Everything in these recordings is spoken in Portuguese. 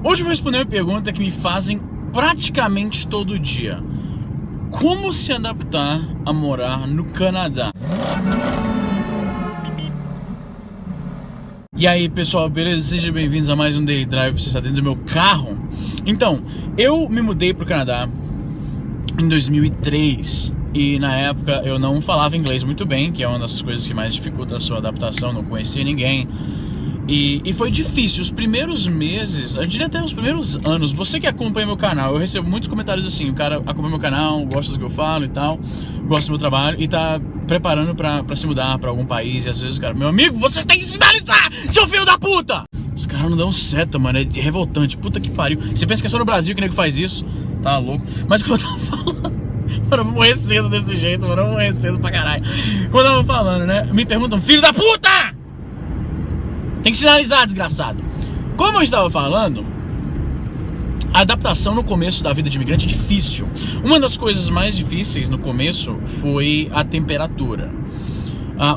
Hoje eu vou responder uma pergunta que me fazem praticamente todo dia. Como se adaptar a morar no Canadá? E aí pessoal, beleza? Sejam bem-vindos a mais um Daily Drive. Você está dentro do meu carro? Então, eu me mudei para o Canadá em 2003 e na época eu não falava inglês muito bem, que é uma das coisas que mais dificulta a sua adaptação, não conhecia ninguém. E foi difícil, os primeiros meses, eu diria até os primeiros anos. Você que acompanha meu canal, eu recebo muitos comentários assim: o cara acompanha meu canal, gosta do que eu falo e tal, gosta do meu trabalho e tá preparando pra se mudar pra algum país. E às vezes o cara: meu amigo, você tem que sinalizar, seu filho da puta! Os caras não dão certo, mano, é revoltante, puta que pariu. Você pensa que é só no Brasil que nego faz isso? Tá louco. Mas como eu tava falando, mano, eu vou morrer cedo desse jeito, mano, eu vou morrer cedo pra caralho. Quando eu tava falando, né, me perguntam: filho da puta! Tem que sinalizar, desgraçado. Como eu estava falando, a adaptação no começo da vida de imigrante é difícil. Uma das coisas mais difíceis no começo foi a temperatura.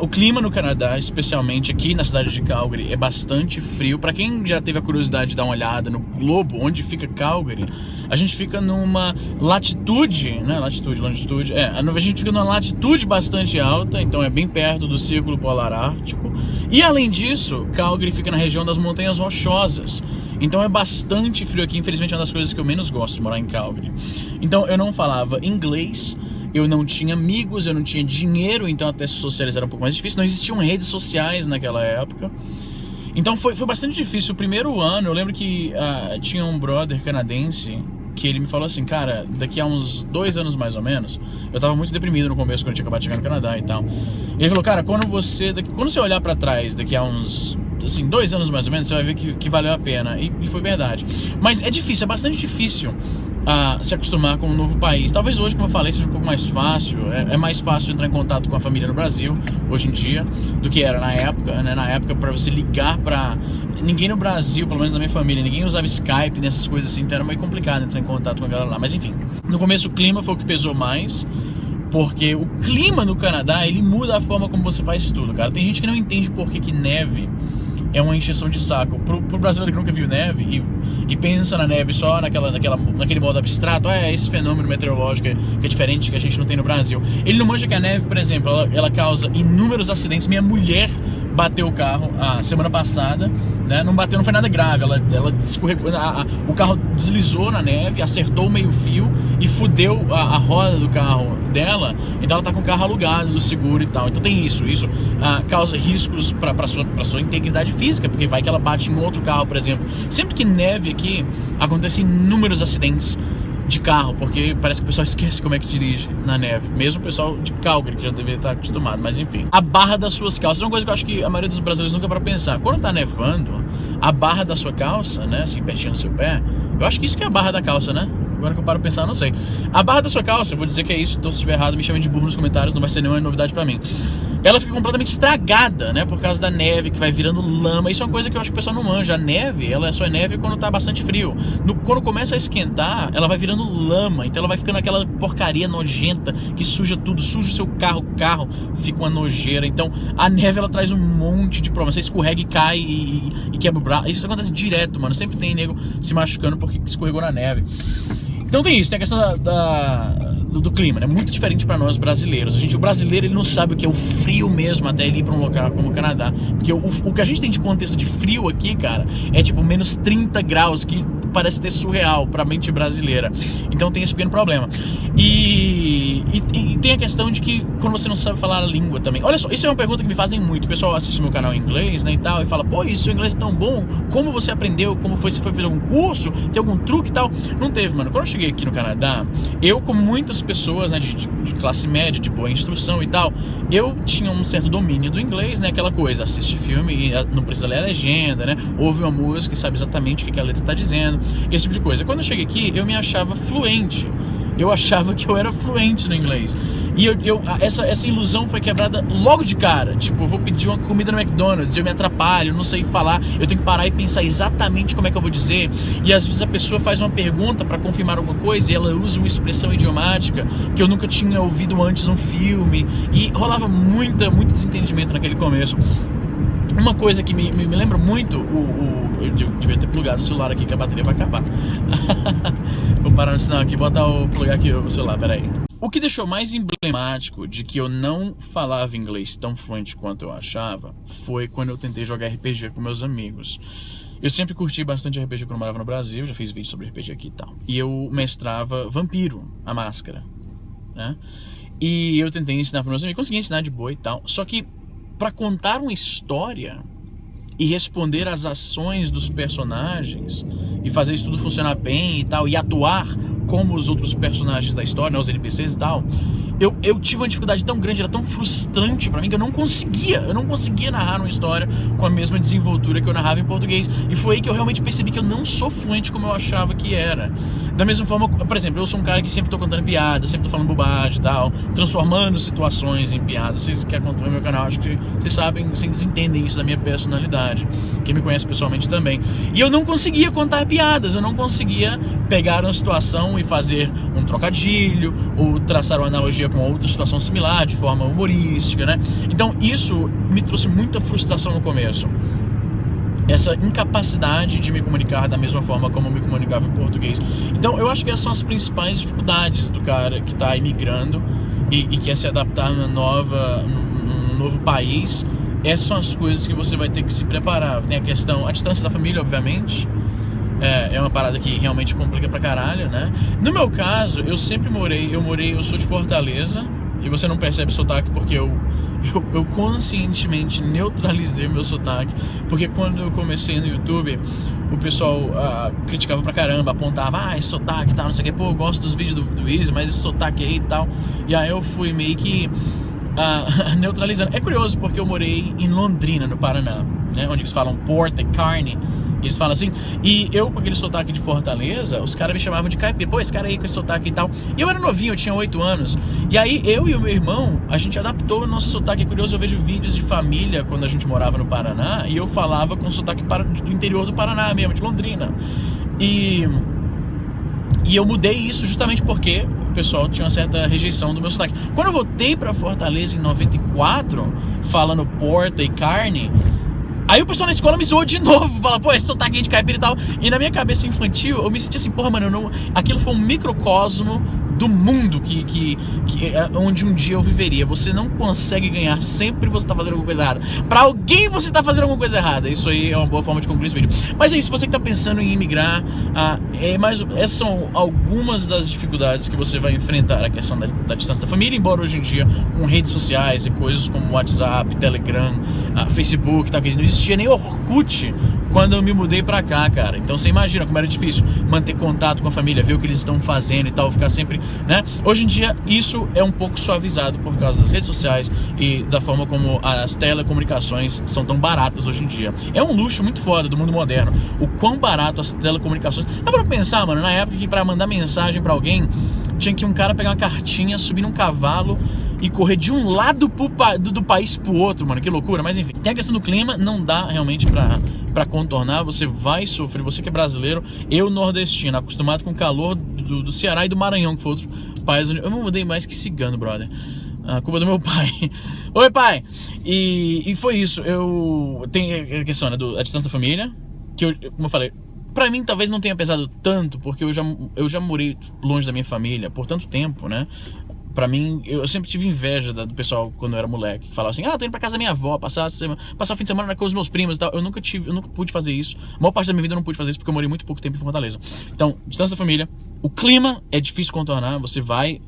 O clima no Canadá, especialmente aqui na cidade de Calgary, é bastante frio. Para quem já teve a curiosidade de dar uma olhada no globo, onde fica Calgary, a gente fica numa latitude, né? Longitude. A gente fica numa latitude bastante alta, então é bem perto do Círculo Polar Ártico. E além disso, Calgary fica na região das Montanhas Rochosas. Então é bastante frio aqui. Infelizmente é uma das coisas que eu menos gosto de morar em Calgary. Então eu não falava inglês. Eu não tinha amigos, eu não tinha dinheiro, então até se socializar era um pouco mais difícil. Não existiam redes sociais naquela época. Então foi bastante difícil. O primeiro ano, eu lembro que tinha um brother canadense que ele me falou assim: cara, daqui a uns 2 anos mais ou menos, eu tava muito deprimido no começo, quando eu tinha acabado de chegar no Canadá e tal. E ele falou: cara, quando você olhar pra trás, daqui a uns, assim, 2 anos mais ou menos, você vai ver que valeu a pena. E foi verdade. Mas é difícil, é bastante difícil se acostumar com um novo país. Talvez hoje, como eu falei, seja um pouco mais fácil. É mais fácil entrar em contato com a família no Brasil hoje em dia do que era na época, né? Na época, para você ligar pra ninguém no Brasil, pelo menos na minha família, ninguém usava Skype, nessas coisas assim, então era meio complicado entrar em contato com a galera lá. Mas enfim, no começo o clima foi o que pesou mais, porque o clima no Canadá, ele muda a forma como você faz tudo, cara. Tem gente que não entende por que neve é uma encheção de saco. Pro brasileiro que nunca viu neve e pensa na neve só naquele modo abstrato, esse fenômeno meteorológico que é diferente, que a gente não tem no Brasil. Ele não manja que a neve, por exemplo, ela causa inúmeros acidentes. Minha mulher bateu o carro a semana passada, né? Não bateu, não foi nada grave, ela escorregou, o carro deslizou na neve, acertou o meio fio e fudeu a roda do carro dela. Então ela tá com o carro alugado do seguro e tal. Então tem isso causa riscos pra sua integridade física, porque vai que ela bate em outro carro, por exemplo. Sempre que neve aqui, acontecem inúmeros acidentes de carro, porque parece que o pessoal esquece como é que dirige na neve. Mesmo o pessoal de Calgary, que já deveria estar acostumado, mas enfim. A barra das suas calças é uma coisa que eu acho que a maioria dos brasileiros nunca para pensar. Quando tá nevando, a barra da sua calça, né, assim, pertinho do seu pé, eu acho que isso que é a barra da calça, né? Agora que eu paro a pensar, não sei. A barra da sua calça, eu vou dizer que é isso, então se estiver errado, me chamem de burro nos comentários, não vai ser nenhuma novidade pra mim. Ela fica completamente estragada, né, por causa da neve, que vai virando lama. Isso é uma coisa que eu acho que o pessoal não manja. A neve, ela só é neve quando tá bastante frio. Quando começa a esquentar, ela vai virando lama, então ela vai ficando aquela porcaria nojenta, que suja tudo, suja o seu carro, o carro fica uma nojeira. Então, a neve, ela traz um monte de problema. Você escorrega e cai e quebra o braço. Isso acontece direto, mano. Sempre tem nego se machucando porque escorregou na neve. Então tem isso, tem a questão do clima, né? Muito diferente para nós brasileiros. O brasileiro, ele não sabe o que é o frio mesmo até ele ir para um lugar como o Canadá. Porque o que a gente tem de contexto de frio aqui, cara, é tipo menos 30 graus, que parece ter surreal pra mente brasileira. Então tem esse pequeno problema. E tem a questão de que quando você não sabe falar a língua também. Olha só, isso é uma pergunta que me fazem muito. O pessoal assiste meu canal em inglês, né, e tal, e fala: pô, isso, seu inglês é tão bom, como você aprendeu, como foi, você foi fazer algum curso, tem algum truque e tal? Não teve, mano. Quando eu cheguei aqui no Canadá, eu, como muitas pessoas, né, de classe média, de boa instrução e tal, eu tinha um certo domínio do inglês, né, aquela coisa, assiste filme e não precisa ler a legenda, né, ouve uma música e sabe exatamente o que a letra tá dizendo, esse tipo de coisa. Quando eu cheguei aqui, eu me achava fluente. Eu achava que eu era fluente no inglês. E essa ilusão foi quebrada logo de cara. Tipo, eu vou pedir uma comida no McDonald's, eu me atrapalho, eu não sei falar, eu tenho que parar e pensar exatamente como é que eu vou dizer. E às vezes a pessoa faz uma pergunta para confirmar alguma coisa e ela usa uma expressão idiomática que eu nunca tinha ouvido antes num filme. E rolava muito desentendimento naquele começo. Uma coisa que me lembra muito Eu devia ter plugado o celular aqui que a bateria vai acabar. Vou parar no sinal aqui, plugar aqui o celular, peraí. O que deixou mais emblemático de que eu não falava inglês tão fluente quanto eu achava foi quando eu tentei jogar RPG com meus amigos. Eu sempre curti bastante RPG quando eu morava no Brasil, já fiz vídeo sobre RPG aqui e tal. E eu mestrava Vampiro, a Máscara, né? E eu tentei ensinar para meus amigos, consegui ensinar de boa e tal. Só que para contar uma história e responder às ações dos personagens e fazer isso tudo funcionar bem e tal, e atuar como os outros personagens da história, né, os NPCs e tal, eu tive uma dificuldade tão grande, era tão frustrante pra mim que eu não conseguia narrar uma história com a mesma desenvoltura que eu narrava em português. E foi aí que eu realmente percebi que eu não sou fluente como eu achava que era. Da mesma forma, por exemplo, eu sou um cara que sempre tô contando piada, sempre tô falando bobagem e tal, transformando situações em piadas. Vocês que acompanham meu canal, acho que vocês sabem, vocês entendem isso da minha personalidade. Quem me conhece pessoalmente também. E eu não conseguia contar piadas, eu não conseguia pegar uma situação e fazer um trocadilho ou traçar uma analogia com outra situação similar de forma humorística, né? Então isso me trouxe muita frustração no começo. Essa incapacidade de me comunicar da mesma forma como eu me comunicava em português. Então eu acho que essas são as principais dificuldades do cara que está imigrando e quer se adaptar num novo país. Essas são as coisas que você vai ter que se preparar. Tem a distância da família, obviamente. É uma parada que realmente complica pra caralho, né? No meu caso, eu sou de Fortaleza, e você não percebe sotaque porque eu conscientemente neutralizei o meu sotaque, porque quando eu comecei no YouTube, o pessoal criticava pra caramba, apontava, esse sotaque e tal, não sei o que, pô, eu gosto dos vídeos do Easy, mas esse sotaque aí e tal, e aí eu fui meio que neutralizando. É curioso porque eu morei em Londrina, no Paraná, né, onde eles falam porta e carne. Eles falam assim, e eu com aquele sotaque de Fortaleza, os caras me chamavam de caipira. Pô, esse cara aí com esse sotaque e tal. E eu era novinho, eu tinha 8 anos. E aí eu e o meu irmão, a gente adaptou o nosso sotaque. É curioso, eu vejo vídeos de família quando a gente morava no Paraná, e eu falava com sotaque do interior do Paraná mesmo, de Londrina. E eu mudei isso justamente porque o pessoal tinha uma certa rejeição do meu sotaque. Quando eu voltei pra Fortaleza em 94, falando porta e carne, aí o pessoal na escola me zoou de novo, fala, pô, esse sotaque de caipira e tal. E na minha cabeça infantil, eu me senti assim, porra, mano, aquilo foi um microcosmo do mundo onde um dia eu viveria. Você não consegue ganhar, sempre você tá fazendo alguma coisa errada. Pra alguém você tá fazendo alguma coisa errada. Isso aí é uma boa forma de concluir esse vídeo. Mas é isso, você que tá pensando em imigrar, essas são algumas das dificuldades que você vai enfrentar. A questão da distância da família, embora hoje em dia, com redes sociais e coisas como WhatsApp, Telegram, Facebook, tal, que não existia nem Orkut quando eu me mudei pra cá, cara. Então você imagina como era difícil manter contato com a família, ver o que eles estão fazendo e tal, ficar sempre, né? Hoje em dia isso é um pouco suavizado por causa das redes sociais e da forma como as telecomunicações são tão baratas hoje em dia. É um luxo muito foda do mundo moderno, o quão barato as telecomunicações. Dá pra pensar, mano, na época que pra mandar mensagem pra alguém tinha que um cara pegar uma cartinha, subir num cavalo e correr de um lado do país pro outro, mano, que loucura. Mas enfim, tem a questão do clima, não dá realmente pra contornar, você vai sofrer, você que é brasileiro, eu nordestino, acostumado com o calor do Ceará e do Maranhão, que foi outro país onde eu não mudei mais que cigano, brother. A culpa do meu pai. Oi, pai! E foi isso, tem a questão, né, da distância da família, que como eu falei, pra mim talvez não tenha pesado tanto, porque eu já morei longe da minha família por tanto tempo, né? Pra mim, eu sempre tive inveja do pessoal quando eu era moleque, que falava assim, tô indo pra casa da minha avó, passar o fim de semana com os meus primos e tal. Eu nunca pude fazer isso. A maior parte da minha vida eu não pude fazer isso porque eu morei muito pouco tempo em Fortaleza. Então, distância da família, o clima é difícil contornar, você vai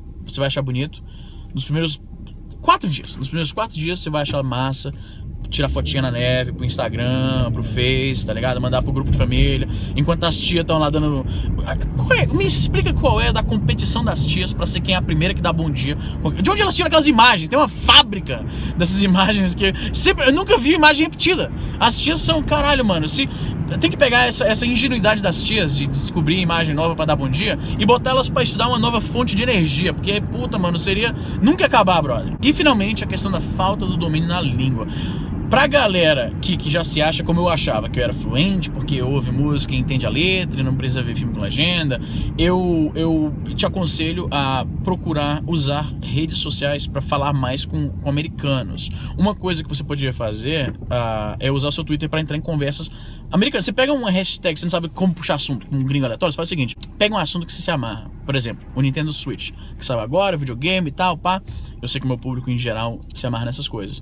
achar bonito nos primeiros 4 dias. Nos primeiros 4 dias você vai achar massa, tirar fotinha na neve pro Instagram, pro Face, tá ligado? Mandar pro grupo de família, enquanto as tias estão lá dando... Me explica qual é da competição das tias pra ser quem é a primeira que dá bom dia. De onde elas tiram aquelas imagens? Tem uma fábrica dessas imagens que... eu nunca vi imagem repetida. As tias são... Caralho, mano, tem que pegar essa ingenuidade das tias de descobrir imagem nova pra dar bom dia e botar elas pra estudar uma nova fonte de energia, porque, puta, mano, seria... Nunca acabar, brother. E, finalmente, a questão da falta do domínio na língua. Pra galera que já se acha como eu achava, que eu era fluente, porque ouve música e entende a letra e não precisa ver filme com legenda, eu te aconselho a procurar usar redes sociais para falar mais com americanos. Uma coisa que você poderia fazer é usar o seu Twitter para entrar em conversas americanas. Você pega uma hashtag, você não sabe como puxar assunto com um gringo aleatório, você faz o seguinte: pega um assunto que você se amarra. Por exemplo, o Nintendo Switch, que sabe agora, videogame e tal, pá. Eu sei que o meu público em geral se amarra nessas coisas.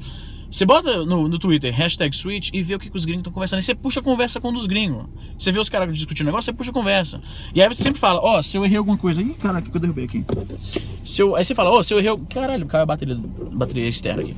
Você bota no Twitter hashtag Switch e vê o que os gringos estão conversando. E você puxa a conversa com um dos gringos. Você vê os caras discutindo negócio, você puxa a conversa. E aí você sempre fala, se eu errei alguma coisa. Ih, caraca, o que eu derrubei aqui? Aí você fala, se eu errei. Caralho, caiu a bateria externa aqui.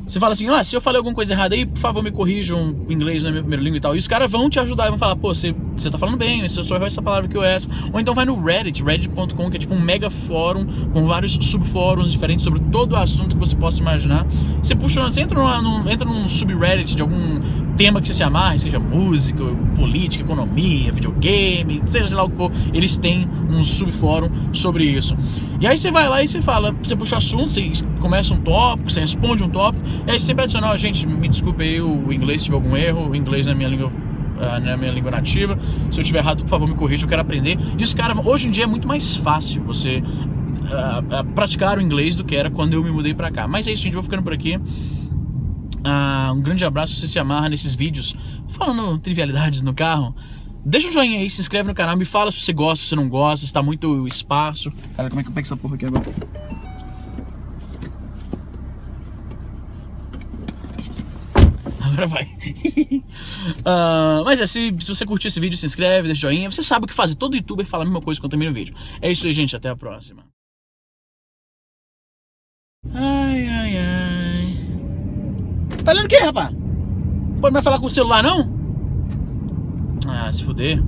Você fala assim, se eu falei alguma coisa errada aí, por favor, me corrijam o inglês na minha primeira língua e tal. E os caras vão te ajudar e vão falar, você tá falando bem, você só errou essa palavra que eu essa. Ou então vai no Reddit, reddit.com, que é tipo um mega fórum com vários subfóruns diferentes sobre todo o assunto que você possa imaginar. Você entra num subreddit de algum tema que você se amarre, seja música, política, economia, videogame, seja lá o que for, eles têm um subfórum sobre isso. E aí você vai lá e você fala, você puxa assunto, você começa um tópico, você responde um tópico, e aí sempre adicional, gente, me desculpe aí o inglês se tiver algum erro, o inglês não é minha língua nativa, se eu tiver errado, por favor, me corrija, eu quero aprender. E os caras, hoje em dia é muito mais fácil você praticar o inglês do que era quando eu me mudei pra cá. Mas é isso, gente, vou ficando por aqui. Um grande abraço, se você se amarra nesses vídeos falando trivialidades no carro. Deixa um joinha aí, se inscreve no canal, me fala se você gosta, se você não gosta, se tá muito espaço. Cara, como é que eu pego essa porra aqui agora? Agora vai. Mas se você curtir esse vídeo, se inscreve, deixa joinha. Você sabe o que fazer, todo youtuber fala a mesma coisa quando termina o vídeo. É isso aí, gente, até a próxima. Ai, ai, ai. Tá lendo o que, rapaz? Pode mais falar com o celular, não? Se fuder.